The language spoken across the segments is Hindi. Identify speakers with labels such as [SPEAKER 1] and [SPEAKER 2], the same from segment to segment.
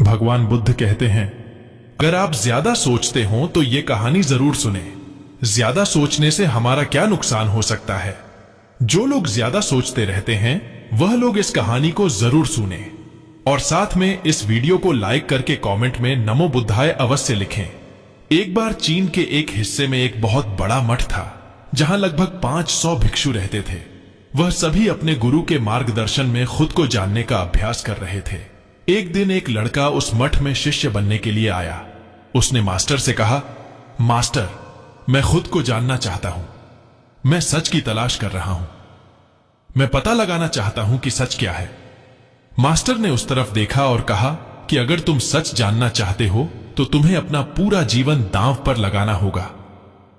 [SPEAKER 1] भगवान बुद्ध कहते हैं, अगर आप ज्यादा सोचते हो तो ये कहानी जरूर सुने। ज्यादा सोचने से हमारा क्या नुकसान हो सकता है? जो लोग ज्यादा सोचते रहते हैं वह लोग इस कहानी को जरूर सुने और साथ में इस वीडियो को लाइक करके कमेंट में नमो बुद्धाय अवश्य लिखें। एक बार चीन के एक हिस्से में एक बहुत बड़ा मठ था जहां लगभग 500 भिक्षु रहते थे। वह सभी अपने गुरु के मार्गदर्शन में खुद को जानने का अभ्यास कर रहे थे। एक दिन एक लड़का उस मठ में शिष्य बनने के लिए आया। उसने मास्टर से कहा, मास्टर, मैं खुद को जानना चाहता हूं। मैं सच की तलाश कर रहा हूं। मैं पता लगाना चाहता हूं कि सच क्या है। मास्टर ने उस तरफ देखा और कहा कि अगर तुम सच जानना चाहते हो तो तुम्हें अपना पूरा जीवन दांव पर लगाना होगा।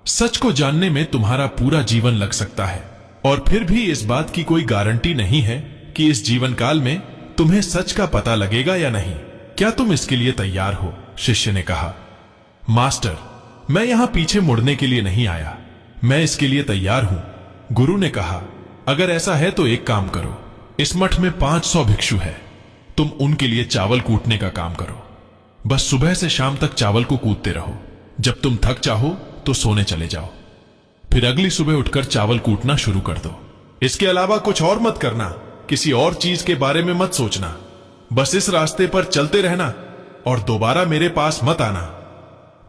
[SPEAKER 1] सच को जानने में तुम्हारा पूरा जीवन लग सकता है और फिर भी इस बात की कोई गारंटी नहीं है कि इस जीवन काल में तुम्हें सच का पता लगेगा या नहीं। क्या तुम इसके लिए तैयार हो? शिष्य ने कहा, मास्टर, मैं यहां पीछे मुड़ने के लिए नहीं आया। मैं इसके लिए तैयार हूं। गुरु ने कहा, अगर ऐसा है तो एक काम करो, इस मठ में 500 भिक्षु है, तुम उनके लिए चावल कूटने का काम करो। बस सुबह से शाम तक चावल को कूटते रहो। जब तुम थक जाओ तो सोने चले जाओ। फिर अगली सुबह उठकर चावल कूटना शुरू कर दो। इसके अलावा कुछ और मत करना, किसी और चीज के बारे में मत सोचना। बस इस रास्ते पर चलते रहना और दोबारा मेरे पास मत आना।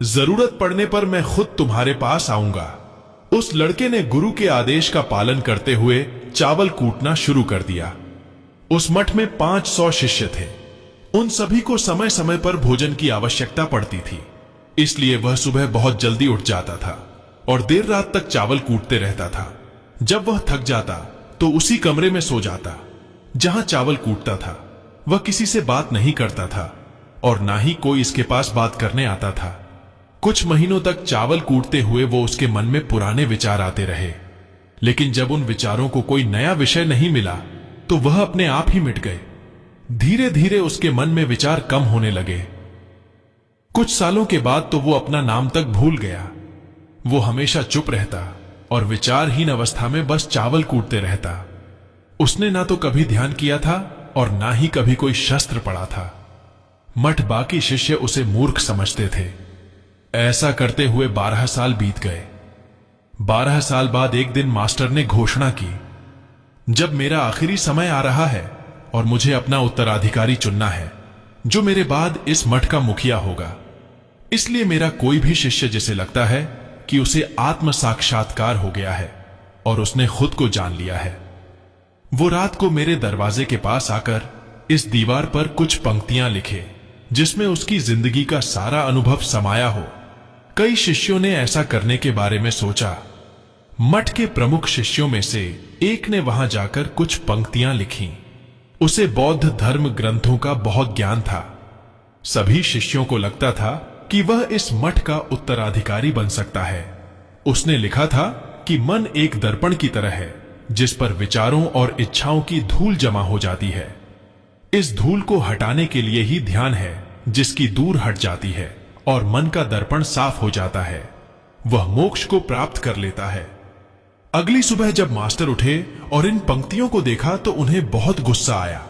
[SPEAKER 1] जरूरत पड़ने पर मैं खुद तुम्हारे पास आऊंगा। उस लड़के ने गुरु के आदेश का पालन करते हुए चावल कूटना शुरू कर दिया। उस मठ में 500 शिष्य थे। उन सभी को समय समय पर भोजन की आवश्यकता पड़ती थी, इसलिए वह सुबह बहुत जल्दी उठ जाता था और देर रात तक चावल कूटते रहता था। जब वह थक जाता तो उसी कमरे में सो जाता जहां चावल कूटता था। वह किसी से बात नहीं करता था और ना ही कोई इसके पास बात करने आता था। कुछ महीनों तक चावल कूटते हुए वो उसके मन में पुराने विचार आते रहे, लेकिन जब उन विचारों को कोई नया विषय नहीं मिला तो वह अपने आप ही मिट गए। धीरे धीरे उसके मन में विचार कम होने लगे। कुछ सालों के बाद तो वो अपना नाम तक भूल गया। वो हमेशा चुप रहता और विचारहीन अवस्था में बस चावल कूटते रहता। उसने ना तो कभी ध्यान किया था और ना ही कभी कोई शस्त्र पढ़ा था। मठ बाकी शिष्य उसे मूर्ख समझते थे। ऐसा करते हुए 12 साल बीत गए। 12 साल बाद एक दिन मास्टर ने घोषणा की, जब मेरा आखिरी समय आ रहा है और मुझे अपना उत्तराधिकारी चुनना है जो मेरे बाद इस मठ का मुखिया होगा, इसलिए मेरा कोई भी शिष्य जिसे लगता है कि उसे आत्म साक्षात्कार हो गया है और उसने खुद को जान लिया है, वो रात को मेरे दरवाजे के पास आकर इस दीवार पर कुछ पंक्तियां लिखे जिसमें उसकी जिंदगी का सारा अनुभव समाया हो। कई शिष्यों ने ऐसा करने के बारे में सोचा। मठ के प्रमुख शिष्यों में से एक ने वहां जाकर कुछ पंक्तियां लिखीं। उसे बौद्ध धर्म ग्रंथों का बहुत ज्ञान था। सभी शिष्यों को लगता था कि वह इस मठ का उत्तराधिकारी बन सकता है। उसने लिखा था कि मन एक दर्पण की तरह है जिस पर विचारों और इच्छाओं की धूल जमा हो जाती है। इस धूल को हटाने के लिए ही ध्यान है जिसकी दूर हट जाती है और मन का दर्पण साफ हो जाता है। वह मोक्ष को प्राप्त कर लेता है। अगली सुबह जब मास्टर उठे और इन पंक्तियों को देखा तो उन्हें बहुत गुस्सा आया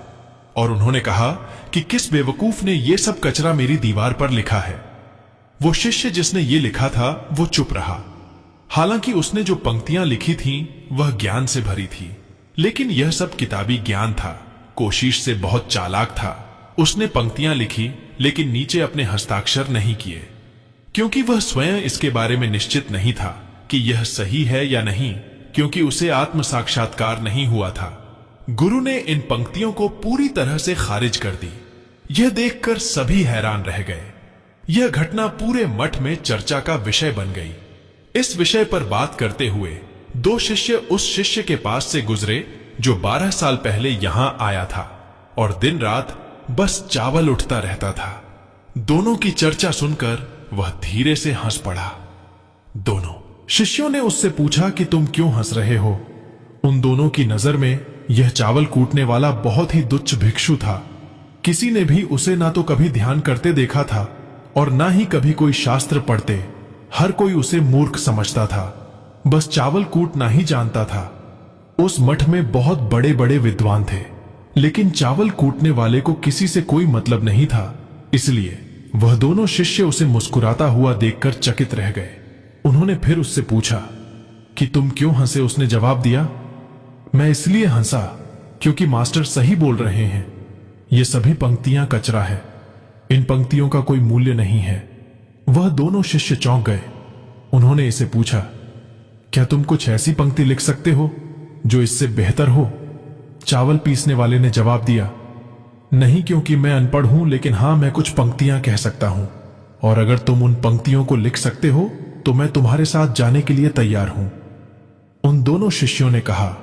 [SPEAKER 1] और उन्होंने कहा कि किस बेवकूफ ने यह सब कचरा मेरी दीवार पर लिखा है। वो शिष्य जिसने ये लिखा था वो चुप रहा। हालांकि उसने जो पंक्तियां लिखी थीं वह ज्ञान से भरी थी, लेकिन यह सब किताबी ज्ञान था। कोशिश से बहुत चालाक था। उसने पंक्तियां लिखी लेकिन नीचे अपने हस्ताक्षर नहीं किए, क्योंकि वह स्वयं इसके बारे में निश्चित नहीं था कि यह सही है या नहीं, क्योंकि उसे आत्म साक्षात्कार नहीं हुआ था। गुरु ने इन पंक्तियों को पूरी तरह से खारिज कर दी। यह देखकर सभी हैरान रह गए। यह घटना पूरे मठ में चर्चा का विषय बन गई। इस विषय पर बात करते हुए 2 शिष्य उस शिष्य के पास से गुजरे जो 12 साल पहले यहां आया था और दिन रात बस चावल उठता रहता था। दोनों की चर्चा सुनकर वह धीरे से हंस पड़ा। दोनों शिष्यों ने उससे पूछा कि तुम क्यों हंस रहे हो? उन दोनों की नजर में यह चावल कूटने वाला बहुत ही तुच्छ भिक्षु था। किसी ने भी उसे ना तो कभी ध्यान करते देखा था और ना ही कभी कोई शास्त्र पढ़ते। हर कोई उसे मूर्ख समझता था, बस चावल कूटना ही जानता था। उस मठ में बहुत बड़े बड़े विद्वान थे, लेकिन चावल कूटने वाले को किसी से कोई मतलब नहीं था। इसलिए वह दोनों शिष्य उसे मुस्कुराता हुआ देखकर चकित रह गए। उन्होंने फिर उससे पूछा कि तुम क्यों हंसे? उसने जवाब दिया, मैं इसलिए हंसा क्योंकि मास्टर सही बोल रहे हैं। ये सभी पंक्तियां कचरा है, इन पंक्तियों का कोई मूल्य नहीं है। वह दोनों शिष्य चौंक गए। उन्होंने इसे पूछा, क्या तुम कुछ ऐसी पंक्ति लिख सकते हो जो इससे बेहतर हो? चावल पीसने वाले ने जवाब दिया, नहीं, क्योंकि मैं अनपढ़ हूं, लेकिन हां, मैं कुछ पंक्तियां कह सकता हूं, और अगर तुम उन पंक्तियों को लिख सकते हो तो मैं तुम्हारे साथ जाने के लिए तैयार हूं। उन दोनों शिष्यों ने कहा,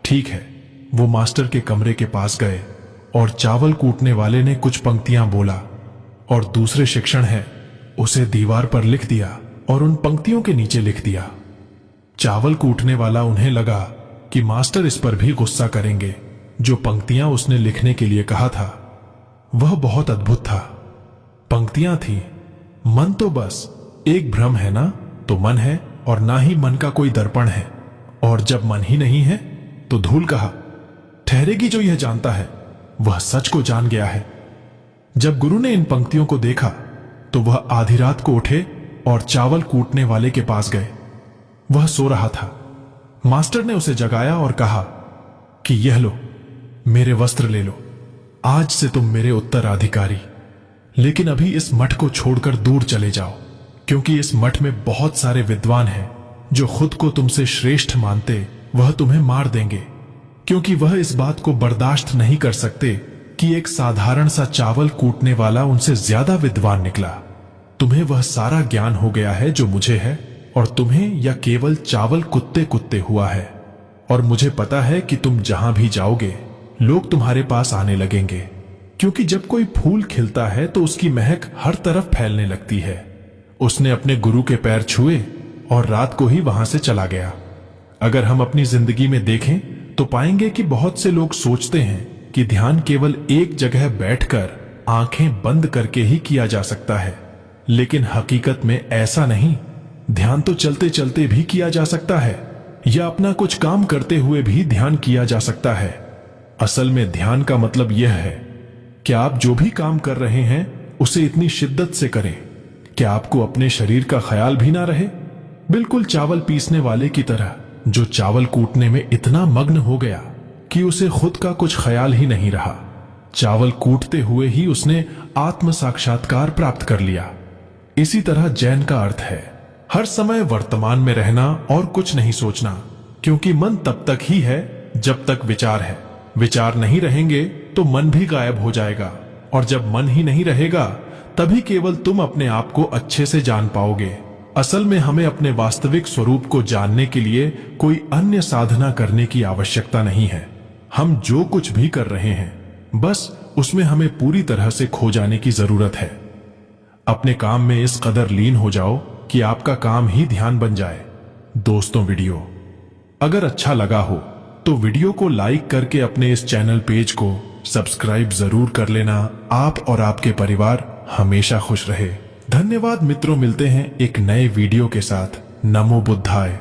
[SPEAKER 1] ठीक है। वो मास्टर के कमरे के पास गए और चावल कूटने वाले ने कुछ पंक्तियां बोला और दूसरे शिक्षण है उसे दीवार पर लिख दिया और उन पंक्तियों के नीचे लिख दिया। चावल कूटने वाला, उन्हें लगा कि मास्टर इस पर भी गुस्सा करेंगे। जो पंक्तियां उसने लिखने के लिए कहा था वह बहुत अद्भुत था। पंक्तियां थी, मन तो बस एक भ्रम है ना, तो मन है, और ना ही मन का कोई दर्पण है, और जब मन ही नहीं है तो धूल कहा। ठहरेगी जो यह जानता है वह सच को जान गया है। जब गुरु ने इन पंक्तियों को देखा तो वह आधी रात को उठे और चावल कूटने वाले के पास गए। वह सो रहा था। मास्टर ने उसे जगाया और कहा कि यह लो, मेरे वस्त्र ले लो, आज से तुम मेरे उत्तराधिकारी। लेकिन अभी इस मठ को छोड़कर दूर चले जाओ, क्योंकि इस मठ में बहुत सारे विद्वान हैं जो खुद को तुमसे श्रेष्ठ मानते, वह तुम्हें मार देंगे, क्योंकि वह इस बात को बर्दाश्त नहीं कर सकते कि एक साधारण सा चावल कूटने वाला उनसे ज्यादा विद्वान निकला। तुम्हें वह सारा ज्ञान हो गया है जो मुझे है, और तुम्हें या केवल चावल कुत्ते कुत्ते हुआ है। और मुझे पता है कि तुम जहां भी जाओगे लोग तुम्हारे पास आने लगेंगे, क्योंकि जब कोई फूल खिलता है तो उसकी महक हर तरफ फैलने लगती है। उसने अपने गुरु के पैर छुए और रात को ही वहां से चला गया। अगर हम अपनी जिंदगी में देखें तो पाएंगे कि बहुत से लोग सोचते हैं कि ध्यान केवल एक जगह बैठकर आंखें बंद करके ही किया जा सकता है, लेकिन हकीकत में ऐसा नहीं। ध्यान तो चलते चलते भी किया जा सकता है, या अपना कुछ काम करते हुए भी ध्यान किया जा सकता है। असल में ध्यान का मतलब यह है कि आप जो भी काम कर रहे हैं उसे इतनी शिद्दत से करें कि आपको अपने शरीर का ख्याल भी ना रहे। बिल्कुल चावल पीसने वाले की तरह, जो चावल कूटने में इतना मग्न हो गया कि उसे खुद का कुछ ख्याल ही नहीं रहा। चावल कूटते हुए ही उसने आत्म साक्षात्कार प्राप्त कर लिया। इसी तरह जैन का अर्थ है हर समय वर्तमान में रहना और कुछ नहीं सोचना, क्योंकि मन तब तक ही है जब तक विचार है। विचार नहीं रहेंगे तो मन भी गायब हो जाएगा, और जब मन ही नहीं रहेगा तभी केवल तुम अपने आप को अच्छे से जान पाओगे। असल में हमें अपने वास्तविक स्वरूप को जानने के लिए कोई अन्य साधना करने की आवश्यकता नहीं है। हम जो कुछ भी कर रहे हैं बस उसमें हमें पूरी तरह से खो जाने की जरूरत है। अपने काम में इस कदर लीन हो जाओ कि आपका काम ही ध्यान बन जाए। दोस्तों, वीडियो अगर अच्छा लगा हो तो वीडियो को लाइक करके अपने इस चैनल पेज को सब्सक्राइब जरूर कर लेना। आप और आपके परिवार हमेशा खुश रहे। धन्यवाद मित्रों, मिलते हैं एक नए वीडियो के साथ। नमो बुद्धाय।